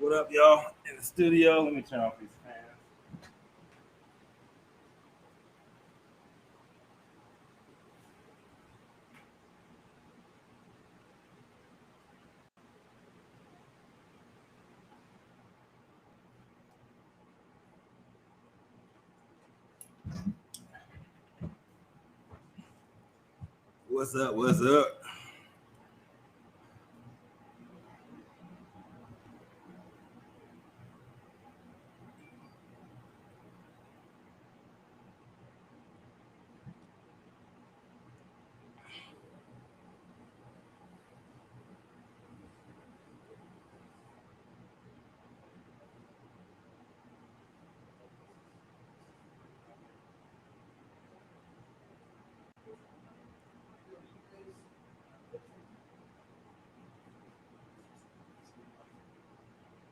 What up, y'all? In the studio. Let me turn off these fans. What's up? What's up?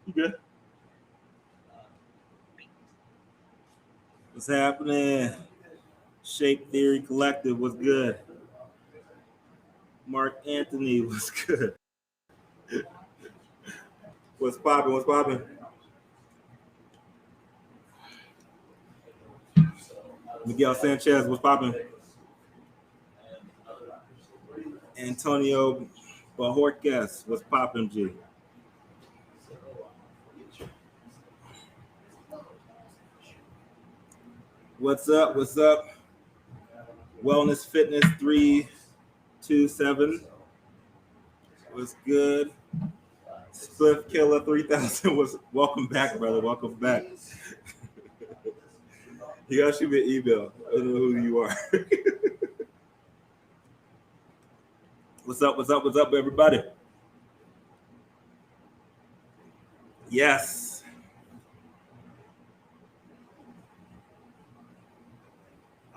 You good? What's happening? Shape Theory Collective was good. Mark Anthony was good. What's popping? What's popping? Miguel Sanchez was popping. Antonio Bajorquez was popping, G. What's up? What's up? Wellness Fitness 327 was good. Spliff Killer 3000 was welcome back, brother. Welcome back. You gotta shoot me an email. I don't know who you are. What's up? What's up? What's up, everybody? Yes.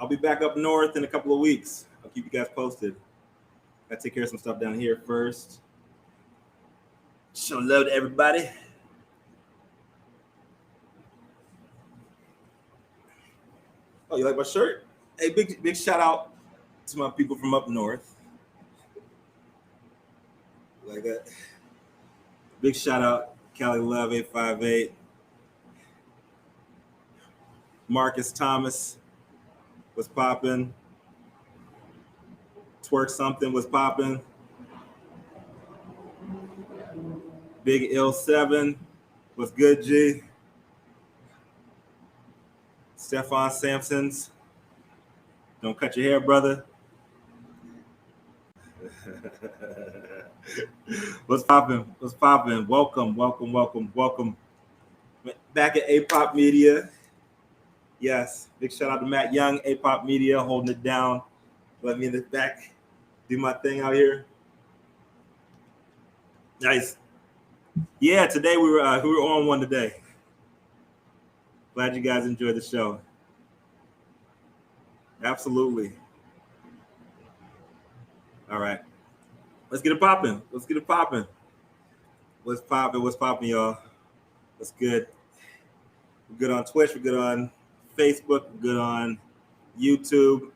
I'll be back up north in a couple of weeks. I'll keep you guys posted. Gotta take care of some stuff down here first. Show love to everybody. Oh, you like my shirt? Hey, big shout out to my people from up north. Like that. Big shout out, Cali Love 858. Marcus Thomas was popping. Twerk Something was popping. Big Ill 7 was good, G. Stefan Sampson's. Don't cut your hair, brother. What's popping? What's popping? Welcome, welcome, welcome, welcome. Back at A-Pop Media. Yes, big shout out to Matt Young, A-Pop Media, holding it down. Let me in the back do my thing out here. Nice. Yeah, today we were on one today. Glad you guys enjoyed the show. Absolutely. All right. Let's get it popping. Let's get it popping. What's popping? What's popping, y'all? What's good? We're good on Twitch. We're good on Facebook. We're good on YouTube.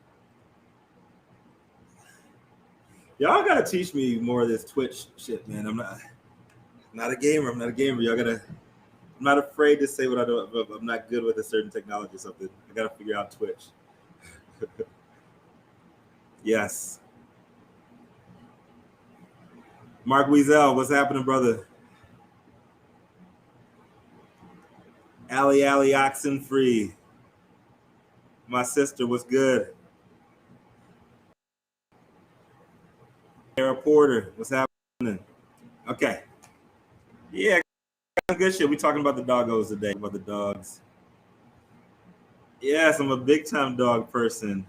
Y'all gotta teach me more of this Twitch shit, man. I'm not a gamer. I'm not a gamer. I'm not afraid to say what I do. I'm not good with a certain technology or something. I gotta figure out Twitch. Yes. Mark Weasel, what's happening, brother? Ali Oxenfree. My sister, what's good? Sarah Porter, what's happening? Okay. Yeah, good shit. We talking about the doggos today, about the dogs. Yes, I'm a big time dog person.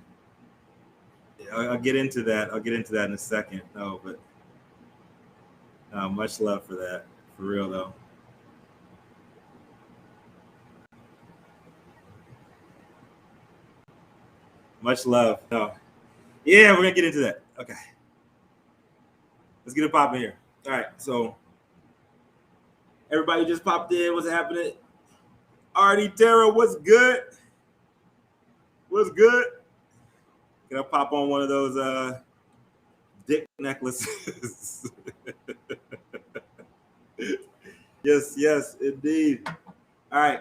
I'll get into that. I'll get into that in a second. No, but much love for that. For real, though. Much love. No. Yeah, we're going to get into that. Okay. Let's get it popping here. All right. So, everybody just popped in. What's happening? Artie Terra, what's good? What's good? Can I pop on one of those dick necklaces? Yes, indeed. All right.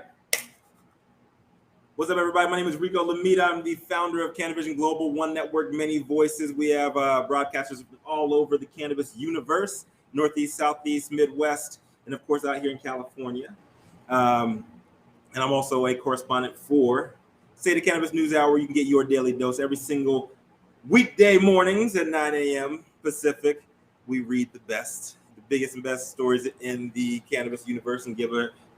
What's up, everybody? My name is Rico Lamita. I'm the founder of Cannabis Global, One Network, Many Voices. We have broadcasters all over the cannabis universe, Northeast, Southeast, Midwest, and of course out here in California. And I'm also a correspondent for State of Cannabis NewsHour, where you can get your daily dose every single weekday mornings at 9 a.m. Pacific. We read the biggest and best stories in the cannabis universe and give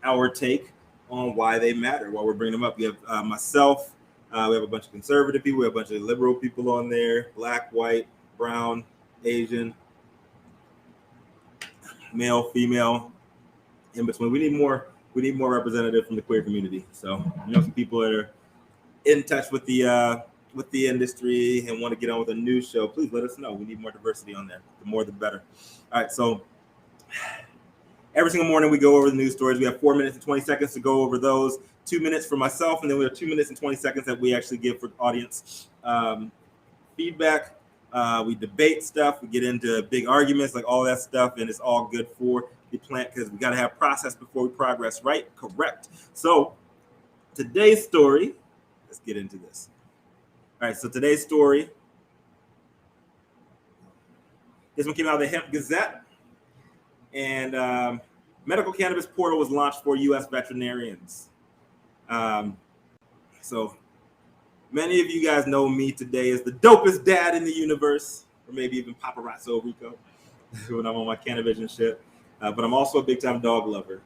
our take on why they matter, why we're bringing them up. We have myself, we have a bunch of conservative people, we have a bunch of liberal people on there, black, white, brown, Asian, male, female, in between. We need more representative from the queer community. So, some people that are in touch with the industry and want to get on with a news show, please let us know. We need more diversity on there. The more, the better. All right, so every single morning we go over the news stories. We have 4 minutes and 20 seconds to go over those. 2 minutes for myself, and then we have 2 minutes and 20 seconds that we actually give for audience feedback. We debate stuff. We get into big arguments, like all that stuff, and it's all good for the plant because we got to have process before we progress, right? Correct. So today's story, let's get into this. All right, so today's story, this one came out of the Hemp Gazette, and medical cannabis portal was launched for U.S. veterinarians. So many of you guys know me today as the dopest dad in the universe, or maybe even Paparazzo Rico when I'm on my cannabis and shit. But I'm also a big-time dog lover.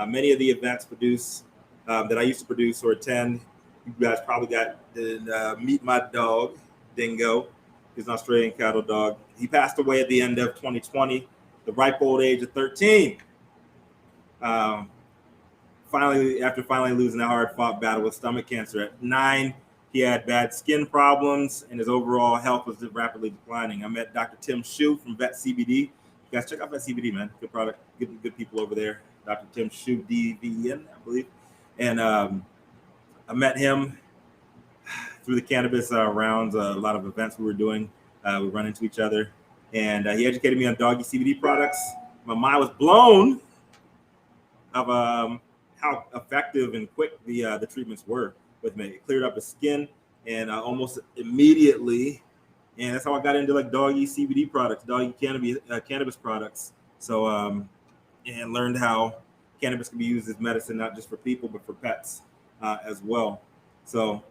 Many of the events that I used to produce or attend, you guys probably got to meet my dog, Dingo. He's an Australian cattle dog. He passed away at the end of 2020, the ripe old age of 13. Finally losing a hard-fought battle with stomach cancer. At 9, he had bad skin problems, and his overall health was rapidly declining. I met Dr. Tim Shue from Vet CBD. You guys check out Vet CBD, man. Good product, good people over there. Dr. Tim Shue, DVN, I believe. And I met him through the cannabis rounds, a lot of events we were doing. We run into each other, and he educated me on doggy CBD products. My mind was blown of how effective and quick the treatments were with me. It cleared up his skin, and almost immediately, and that's how I got into like doggy CBD products, doggy cannabis products. So and learned how cannabis can be used as medicine, not just for people, but for pets as well. So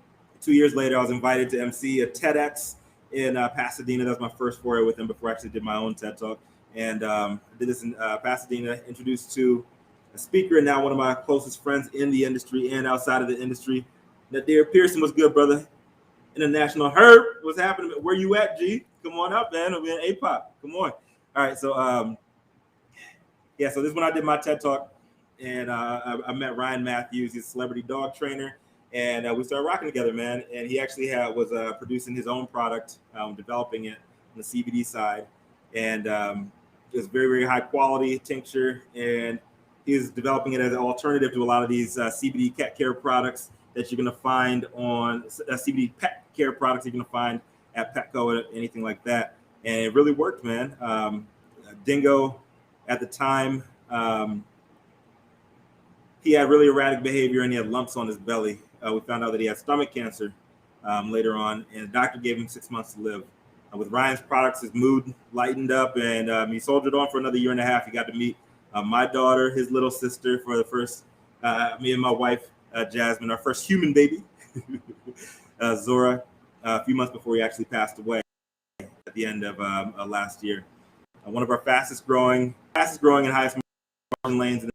2 years later, I was invited to MC a TEDx in Pasadena. That was my first foray with him before I actually did my own TED Talk. And I did this in Pasadena, introduced to a speaker and now one of my closest friends in the industry and outside of the industry. Nadir Pearson was good, brother. International Herb, what's happening? Where you at, G? Come on up, man. I'm in APOP. Come on. All right, so so this is when I did my TED Talk, and I met Ryan Matthews. He's a celebrity dog trainer, and we started rocking together, man. And he actually was producing his own product, developing it on the CBD side, and it was very, very high quality tincture, and he's developing it as an alternative to a lot of these CBD cat care products that you're going to find on CBD pet care products you're going to find at Petco or anything like that. And it really worked, man. Dingo, at the time, he had really erratic behavior and he had lumps on his belly. We found out that he had stomach cancer later on, and the doctor gave him 6 months to live. With Ryan's products, his mood lightened up, and he soldiered on for another year and a half. He got to meet my daughter, his little sister, for the first, me and my wife, Jasmine, our first human baby, Zora, a few months before he actually passed away at the end of last year. One of our fastest growing and highest margin lanes in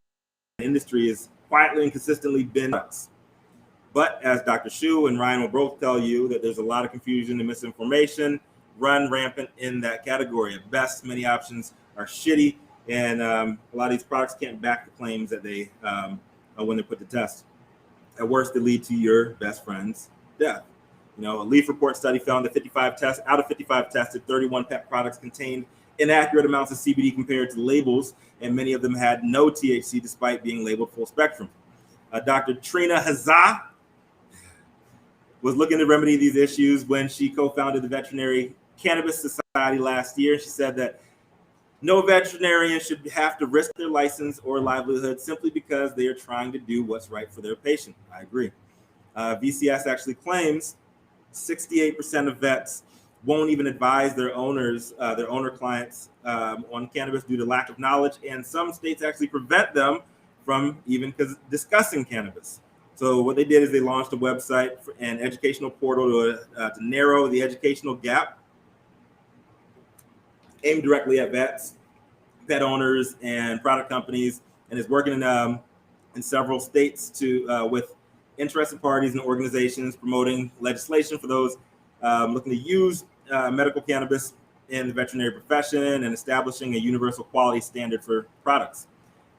the industry is quietly and consistently been us. But as Dr. Shue and Ryan will both tell you, that there's a lot of confusion and misinformation run rampant in that category. At best, many options are shitty, and a lot of these products can't back the claims that they when they're put to test. At worst, they lead to your best friend's death. A Leaf Report study found that out of 55 tested, 31 pet products contained inaccurate amounts of CBD compared to labels, and many of them had no THC despite being labeled full spectrum. Dr. Trina Hazza was looking to remedy these issues when she co-founded the Veterinary Cannabis Society last year. She said that No veterinarian should have to risk their license or livelihood simply because they are trying to do what's right for their patient. I agree. VCS actually claims 68% of vets won't even advise their owners, their owner clients on cannabis due to lack of knowledge, and some states actually prevent them from even discussing cannabis. So what they did is they launched a website and educational portal to narrow the educational gap, aimed directly at vets, pet owners, and product companies, and is working in several states to with interested parties and organizations promoting legislation for those looking to use medical cannabis in the veterinary profession and establishing a universal quality standard for products.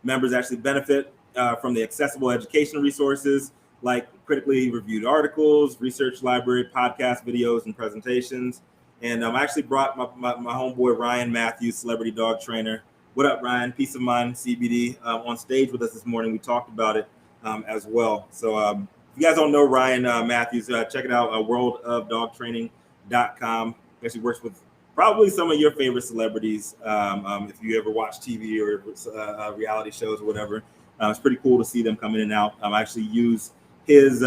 Members actually benefit from the accessible educational resources like critically reviewed articles, research library, podcast videos, and presentations. And I actually brought my homeboy Ryan Matthews, celebrity dog trainer. What up, Ryan? Peace of Mind CBD on stage with us this morning. We talked about it as well. So if you guys don't know Ryan Matthews, check it out, worldofdogtraining.com. He actually works with probably some of your favorite celebrities. If you ever watch TV or reality shows or whatever, it's pretty cool to see them come in and out. I actually use his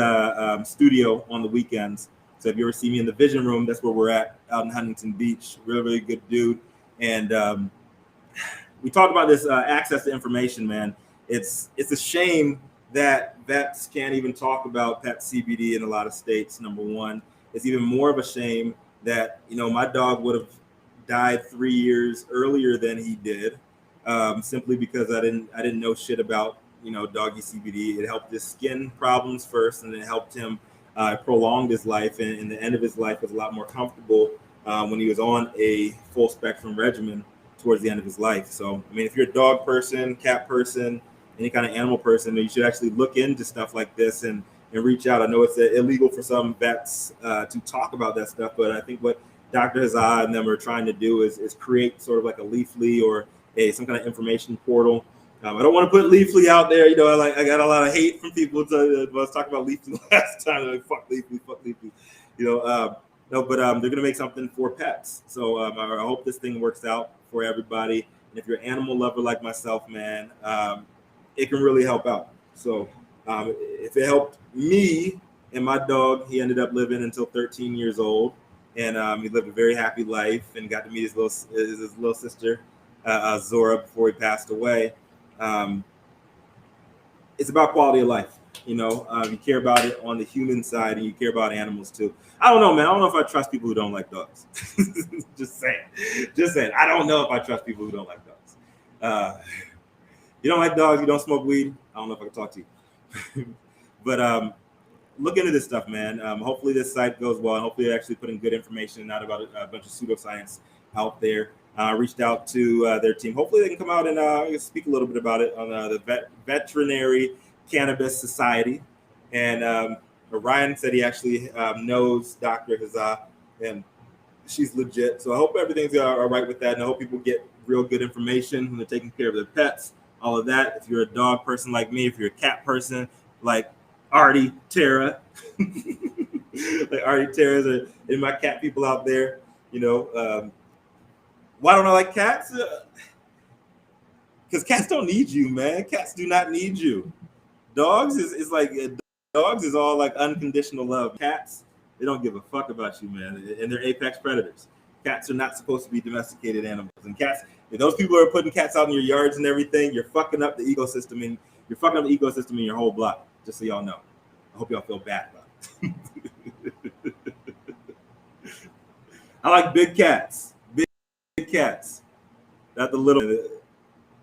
studio on the weekends. So if you ever see me in the Vision Room, that's where we're at out in Huntington Beach. Really, really good dude. And we talked about this access to information, man. It's a shame that vets can't even talk about pet CBD in a lot of states. Number one, it's even more of a shame that my dog would have died 3 years earlier than he did, simply because I didn't know shit about doggy CBD. It helped his skin problems first, and it helped him prolonged his life, and the end of his life was a lot more comfortable when he was on a full spectrum regimen towards the end of his life. So, I mean, if you're a dog person, cat person, any kind of animal person, you should actually look into stuff like this and reach out. I know it's illegal for some vets to talk about that stuff, but I think what Dr. Hazza and them are trying to do is create sort of like a Leafly or some kind of information portal. I don't want to put Leafly out there. I got a lot of hate from people. I was talking about Leafly last time. Like, fuck Leafly. No, but they're going to make something for pets. So I hope this thing works out for everybody. And if you're an animal lover like myself, man, it can really help out. So if it helped me and my dog, he ended up living until 13 years old. And he lived a very happy life and got to meet his little sister, Zora, before he passed away. It's about quality of life. You care about it on the human side, and you care about animals too. I don't know, man. I don't know if I trust people who don't like dogs. Just saying. I don't know if I trust people who don't like dogs. You don't like dogs, you don't smoke weed. I don't know if I can talk to you. But look into this stuff, man. Hopefully this site goes well, and hopefully they're actually putting good information, not about a bunch of pseudoscience out there. Reached out to their team. Hopefully they can come out and speak a little bit about it on the Veterinary Cannabis Society. And Ryan said he actually knows Dr. Hazza, and she's legit. So I hope everything's all right with that, and I hope people get real good information when they're taking care of their pets, all of that. If you're a dog person like me, if you're a cat person like Artie, Tara, like Artie, Tara, and my cat people out there, why don't I like cats? Because cats don't need you, man. Cats do not need you. Dogs is like dogs is all like unconditional love. Cats, they don't give a fuck about you, man. And they're apex predators. Cats are not supposed to be domesticated animals. And cats, if those people are putting cats out in your yards and everything, you're fucking up the ecosystem, and you're fucking up the ecosystem in your whole block. Just so y'all know. I hope y'all feel bad about it. I like big cats. Big cats. Not the little. What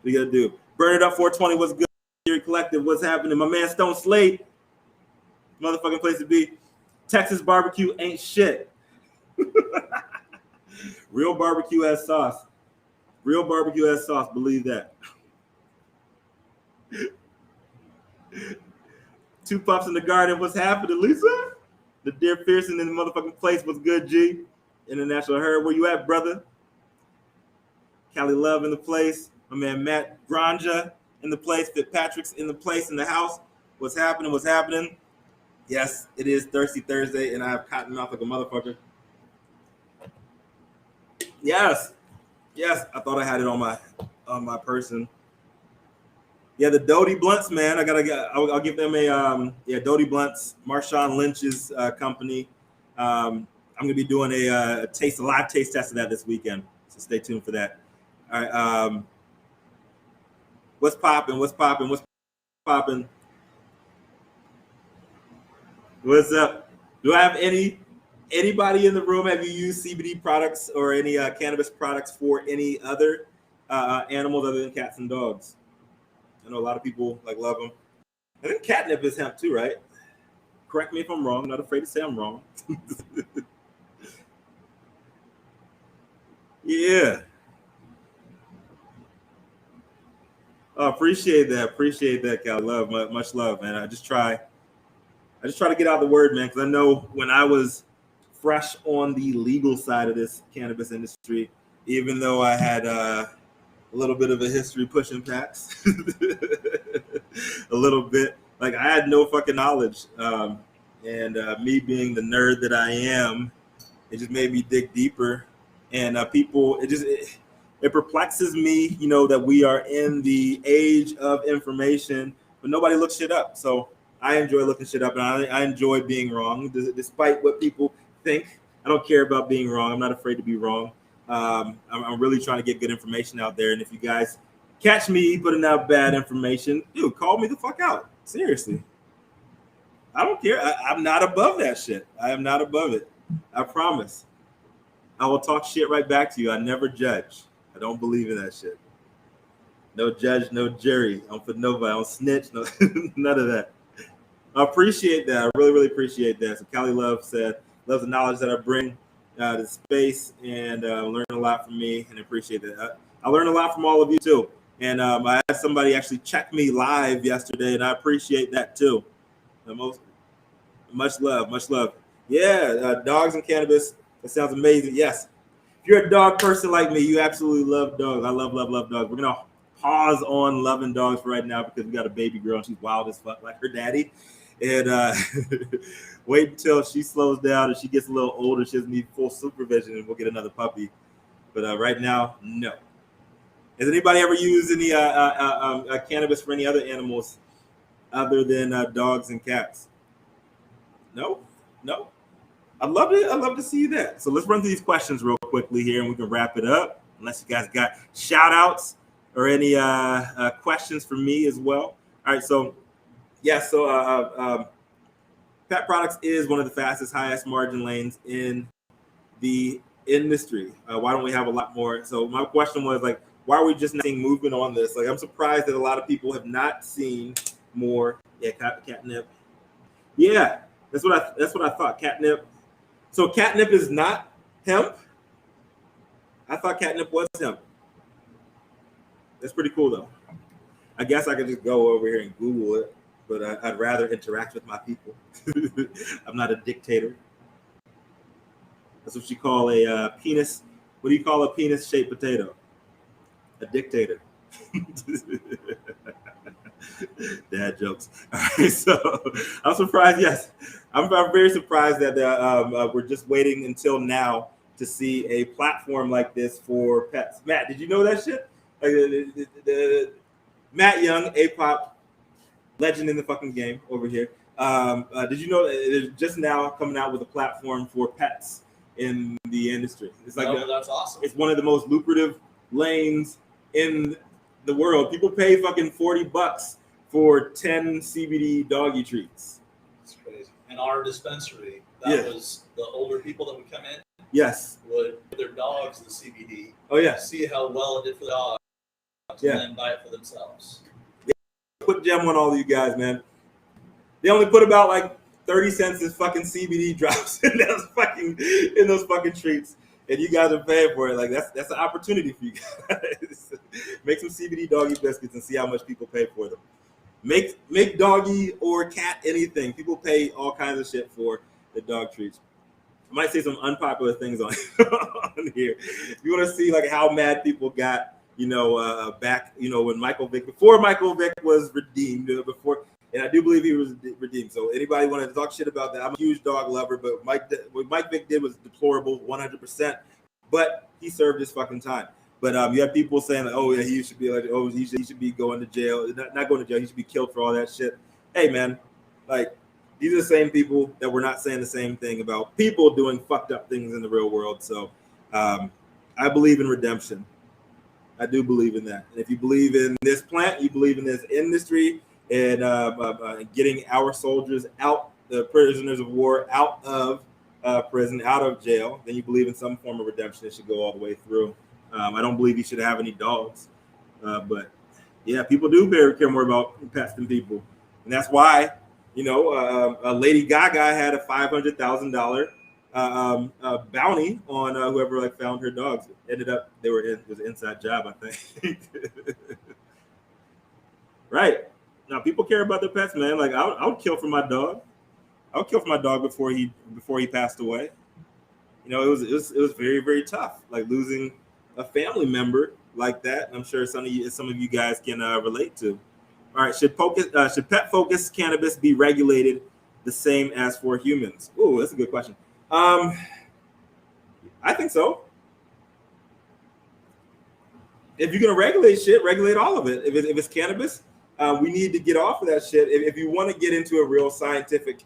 you gotta do? Burn it up 420. What's good? Your collective. What's happening? My man Stone Slate. Motherfucking place to be. Texas barbecue ain't shit. Real barbecue has sauce. Real barbecue has sauce. Believe that. 2 pups in the garden. What's happening, Lisa? The Deer Pearson in the motherfucking place. What's good, G? International Herd. Where you at, brother? Cali Love in the place. My man Matt Granja in the place. Fitzpatrick's in the place, in the house. What's happening? What's happening? Yes, it is Thirsty Thursday, and I have cotton mouth like a motherfucker. Yes. Yes, I thought I had it on my person. Yeah, the Doty Blunts, man. I'll give them a Doty Blunts, Marshawn Lynch's company. I'm gonna be doing a live taste test of that this weekend. So stay tuned for that. All right. What's popping? What's popping? What's popping? What's up? Do I have anybody in the room? Have you used CBD products or any cannabis products for any other animals other than cats and dogs? I know a lot of people love them. I think catnip is hemp too, right? Correct me if I'm wrong. I'm not afraid to say I'm wrong. Yeah. Appreciate that, Cal. Love, much love, man. I just try to get out the word, man, because I know when I was fresh on the legal side of this cannabis industry, even though I had a little bit of a history pushing packs, a little bit, I had no fucking knowledge, and me being the nerd that I am, it just made me dig deeper, and it perplexes me, that we are in the age of information, but nobody looks shit up. So I enjoy looking shit up, and I enjoy being wrong, despite what people think. I don't care about being wrong. I'm not afraid to be wrong. I'm really trying to get good information out there, and if you guys catch me putting out bad information, dude, call me the fuck out. Seriously. I don't care. I'm not above that shit. I am not above it. I promise. I will talk shit right back to you. I never judge. I don't believe in that shit. No judge, no jury. I don't put nobody. I don't snitch. No, none of that. I appreciate that. I really, really appreciate that. So Cali loves the knowledge that I bring to the space, and learn a lot from me, and appreciate that. I learned a lot from all of you too. And I had somebody actually check me live yesterday, and I appreciate that too. Much love, much love. Yeah, dogs and cannabis. That sounds amazing. Yes. If you're a dog person like me, you absolutely love dogs. I love dogs. We're gonna pause on loving dogs for right now because we got a baby girl and she's wild as fuck like her daddy. And wait until she slows down and she gets a little older. She doesn't need full supervision, and we'll get another puppy. But right now, no. Has anybody ever used any cannabis for any other animals other than dogs and cats? No. I'd love to see that. So let's run through these questions real quickly here, and we can wrap it up. Unless you guys got shout outs or any questions for me as well. All right, so yeah, so pet products is one of the fastest, highest margin lanes in the industry. Why don't we have a lot more? So my question was why are we just not seeing movement on this? I'm surprised that a lot of people have not seen more. Yeah, catnip. Yeah, that's what I thought. Catnip. So catnip is not hemp. I thought catnip was hemp. That's pretty cool though. I guess I could just go over here and Google it, but I'd rather interact with my people. I'm not a dictator. That's what you call a penis. What do you call a penis-shaped potato? A dictator. Dad jokes. All right, so I'm surprised. Yes, I'm very surprised that we're just waiting until now to see a platform like this for pets. Matt, did you know that shit? The Matt Young, A-pop legend in the fucking game over here. Did you know they're just now coming out with a platform for pets in the industry? It's that's awesome. It's one of the most lucrative lanes in the world. People pay fucking $40 for 10 CBD doggy treats. It's crazy. In our dispensary, that was the older people that would come in. Yes. Would give their dogs the CBD. Oh yeah. See how well it did for the dogs. Yeah. And then buy it for themselves. Yeah. Put gem on all of you guys, man. They only put about 30 cents as fucking CBD drops in those fucking treats. And you guys are paying for it. That's an opportunity for you guys. Make some CBD doggy biscuits and see how much people pay for them. Make doggy or cat anything. People pay all kinds of shit for the dog treats. I might say some unpopular things on here. If you want to see how mad people got, back, when Michael Vick, before Michael Vick was redeemed, and I do believe he was redeemed. So anybody want to talk shit about that? I'm a huge dog lover, but what Mike Vick did was deplorable, 100%. But he served his fucking time. But you have people saying, like, oh yeah, he should be like, oh he should be going to jail, not going to jail. He should be killed for all that shit. Hey man, like these are the same people that were not saying the same thing about people doing fucked up things in the real world. So I believe in redemption. I do believe in that. And if you believe in this plant, you believe in this industry, and getting our soldiers out, the prisoners of war, out of prison, out of jail, then you believe in some form of redemption. It should go all the way through. I don't believe you should have any dogs. But yeah, people do care more about pets than people. And that's why, Lady Gaga had a $500,000 bounty on whoever like found her dogs. Ended up it was an inside job, I think. Right now, people care about their pets, man. Like I would kill for my dog. I would kill for my dog before he passed away. It was very, very tough, like losing a family member like that. I'm sure some of you guys can relate to. All right, should pet focused cannabis be regulated the same as for humans? Oh, that's a good question. I think so. If you're gonna regulate shit, regulate all of it. If it's cannabis, we need to get off of that shit. If you want to get into a real scientific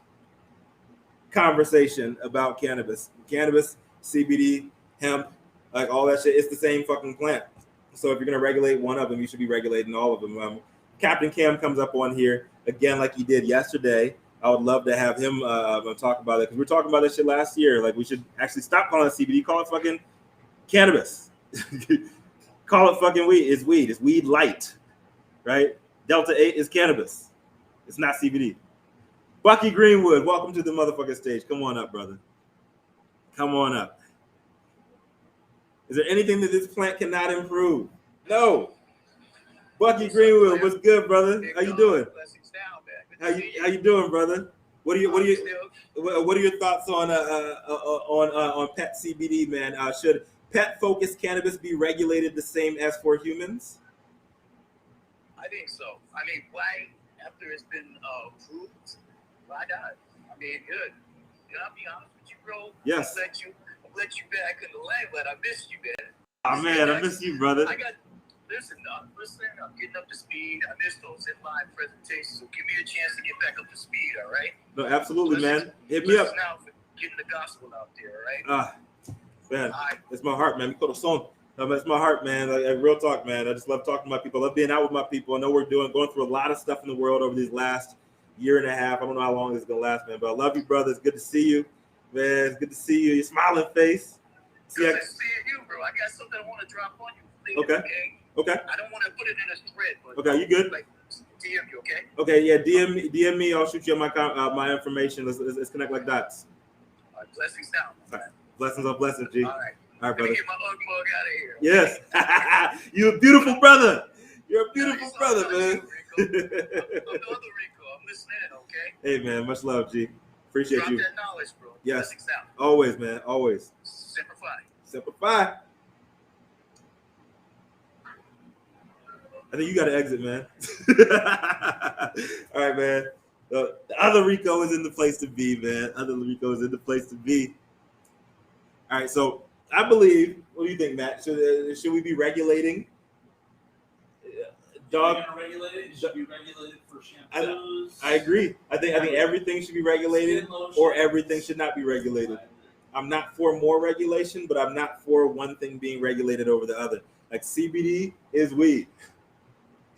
conversation about cannabis, CBD, hemp, like all that shit, it's the same fucking plant. So if you're gonna regulate one of them, you should be regulating all of them. Captain Cam comes up on here again, like he did yesterday. I would love to have him talk about it, because we were talking about this shit last year. Like we should actually stop calling it CBD, call it fucking cannabis. Call it fucking weed. It's weed. It's weed light, right? Delta 8 is cannabis. It's not CBD. Bucky Greenwood, welcome to the motherfucking stage. Come on up, brother. Come on up. Is there anything that this plant cannot improve? No. Bucky Greenwood, what's good, brother? How you doing? How you doing, brother? What are your thoughts on pet CBD, man? Should pet focused cannabis be regulated the same as for humans? I think so. I mean, why, after it's been approved, why not? I mean, good. I'll be honest with you, bro. Yes. I'll let you back in the lane, but I missed you, man. Oh man, I miss you, brother. Listen, I'm getting up to speed. I missed those in-line presentations, so give me a chance to get back up to speed, all right? No, absolutely, man. Hit me up. Now for getting the gospel out there, all right? Man, it's my heart, man. It's my heart, man. Like real talk, man. I just love talking to my people. I love being out with my people. I know we're going through a lot of stuff in the world over these last year and a half. I don't know how long this is gonna last, man. But I love you, brother. It's good to see you, man. It's good to see you. Your smiling face. Good to see you, bro. I got something I want to drop on you. Okay. I don't want to put it in a thread, but okay, you good? Like, DM you, okay? Okay, yeah. DM me. I'll shoot you my information. Let's connect like dots. All right, blessings down. All right. Blessings on blessings, G. All right. All right, brother. Get my Ugg mug out of here. Yes. You're a beautiful brother. You're a beautiful brother, man. I'm the other Rico. I'm listening, okay? Hey, man. Much love, G. Appreciate Drop you. that knowledge, bro. Yes. Blessings down. Always, man. Always. Simplify. I think you got to exit, man. All right, man. The other Rico is in the place to be, man. Other Rico is in the place to be. All right, so I believe. What do you think, Matt? Should we be regulating dog? It should be regulated for shampoos. I agree. I think everything should be regulated, or everything should not be regulated. I'm not for more regulation, but I'm not for one thing being regulated over the other. Like CBD is weed.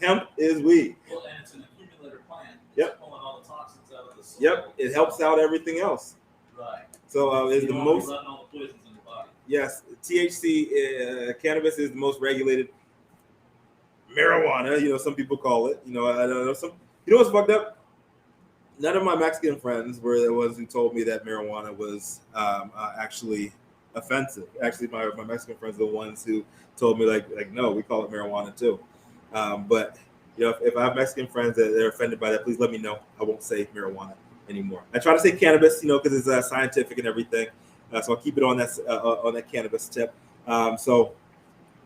Hemp is weed. Well, and it's an accumulator plant. Yep. It's pulling all the toxins out of the soil. Yep. It helps out everything else. Right. So it's the most. Running all the poisons in the body. Yes, THC, cannabis is the most regulated. Marijuana, some people call it. I don't know some. You know what's fucked up? None of my Mexican friends were the ones who told me that marijuana was actually offensive. Actually, my Mexican friends are the ones who told me like no, we call it marijuana too. But if I have Mexican friends that are offended by that, please let me know. I won't say marijuana anymore. I try to say cannabis, because it's scientific and everything. So I'll keep it on that cannabis tip. So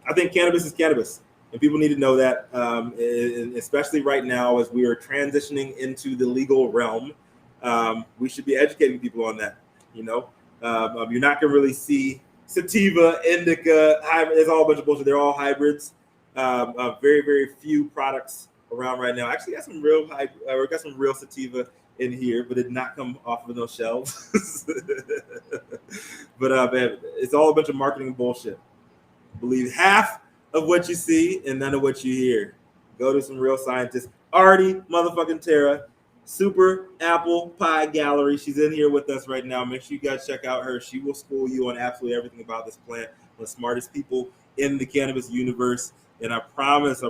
I think cannabis is cannabis, and people need to know that, especially right now as we are transitioning into the legal realm. We should be educating people on that. You're not going to really see sativa, indica, hybrid. There's all a bunch of bullshit. They're all hybrids. Very, very few products around right now. Actually, got some real we got some real sativa in here, but it did not come off of those shelves. But man, it's all a bunch of marketing bullshit. Believe half of what you see and none of what you hear. Go to some real scientists. Artie motherfucking Tara, Super Apple Pie Gallery. She's in here with us right now. Make sure you guys check out her. She will school you on absolutely everything about this plant. One of the smartest people in the cannabis universe. And I promise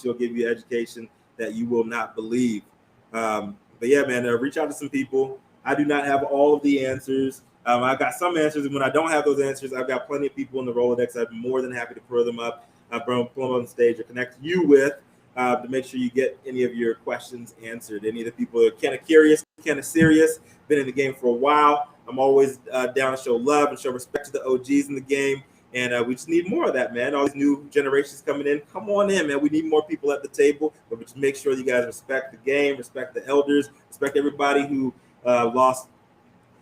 she'll give you education that you will not believe. But yeah, man, reach out to some people. I do not have all of the answers. I've got some answers, and when I don't have those answers, I've got plenty of people in the Rolodex. I'm more than happy to throw them up, pull them on stage, or connect you with to make sure you get any of your questions answered. Any of the people that are kind of curious, kind of serious, been in the game for a while. I'm always down to show love and show respect to the OGs in the game. And we just need more of that, man. All these new generations coming in. Come on in, man. We need more people at the table. But just make sure you guys respect the game, respect the elders, respect everybody who lost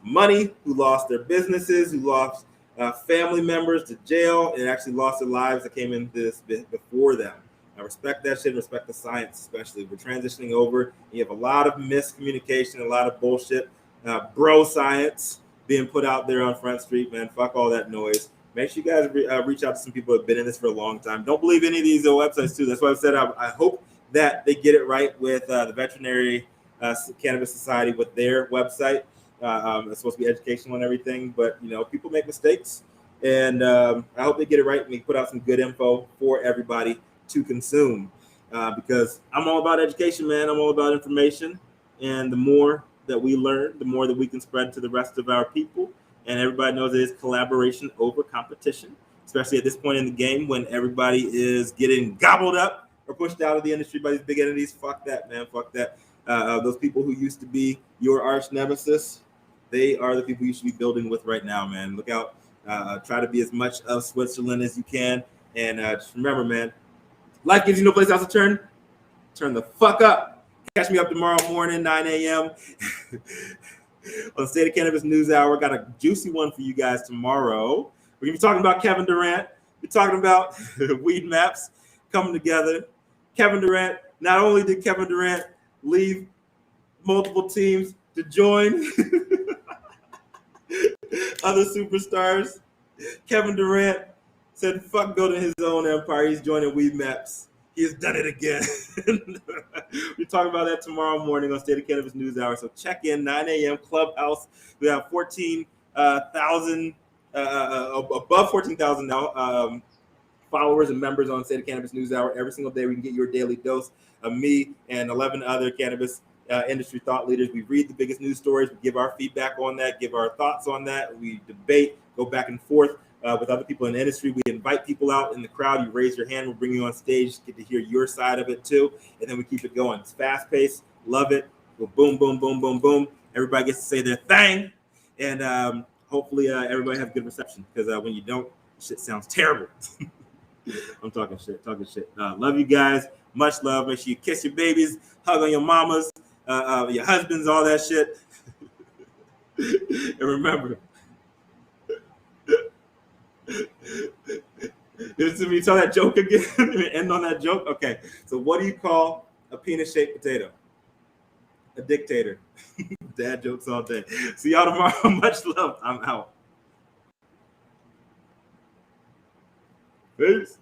money, who lost their businesses, who lost family members to jail, and actually lost their lives that came into this before them. I respect that shit, respect the science especially. We're transitioning over. You have a lot of miscommunication, a lot of bullshit, bro science being put out there on Front Street, man. Fuck all that noise. Make sure you guys reach out to some people who have been in this for a long time. Don't believe any of these websites, too. That's why I said I hope that they get it right with the Veterinary Cannabis Society with their website. It's supposed to be educational and everything, but people make mistakes, and I hope they get it right and they put out some good info for everybody to consume. Because I'm all about education, man. I'm all about information, and the more that we learn, the more that we can spread to the rest of our people. And everybody knows it is collaboration over competition, especially at this point in the game when everybody is getting gobbled up or pushed out of the industry by these big entities. Fuck that, man. Fuck that. Those people who used to be your arch nemesis, they are the people you should be building with right now, man. Look out. Try to be as much of Switzerland as you can. And just remember, man, life gives you no place else to turn. Turn the fuck up. Catch me up tomorrow morning, 9 a.m. on State of Cannabis NewsHour. Got a juicy one for you guys tomorrow. We're going to be talking about Kevin Durant. We're talking about weed maps coming together. Kevin Durant, not only did Kevin Durant leave multiple teams to join other superstars, Kevin Durant said, fuck building his own empire. He's joining weed maps. He has done it again. We're talking about that tomorrow morning on State of Cannabis NewsHour. So check in, 9 a.m. Clubhouse. We have 14,000, above 14,000 now followers and members on State of Cannabis NewsHour. Every single day we can get your daily dose of me and 11 other cannabis industry thought leaders. We read the biggest news stories. We give our feedback on that, give our thoughts on that. We debate, go back and forth. With other people in the industry. We invite people out in the crowd. You raise your hand. We'll bring you on stage, get to hear your side of it too. And then we keep it going. It's fast paced. Love it. Go boom, boom, boom, boom, boom. Everybody gets to say their thing. And hopefully everybody has good reception, because when you don't, shit sounds terrible. I'm talking shit. Love you guys. Much love. Make sure you kiss your babies, hug on your mamas, your husbands, all that shit. And remember, Let me tell that joke again. End on that joke. Okay. So what do you call a penis-shaped potato? A dictator. Dad jokes all day. See y'all tomorrow. Much love. I'm out. Peace.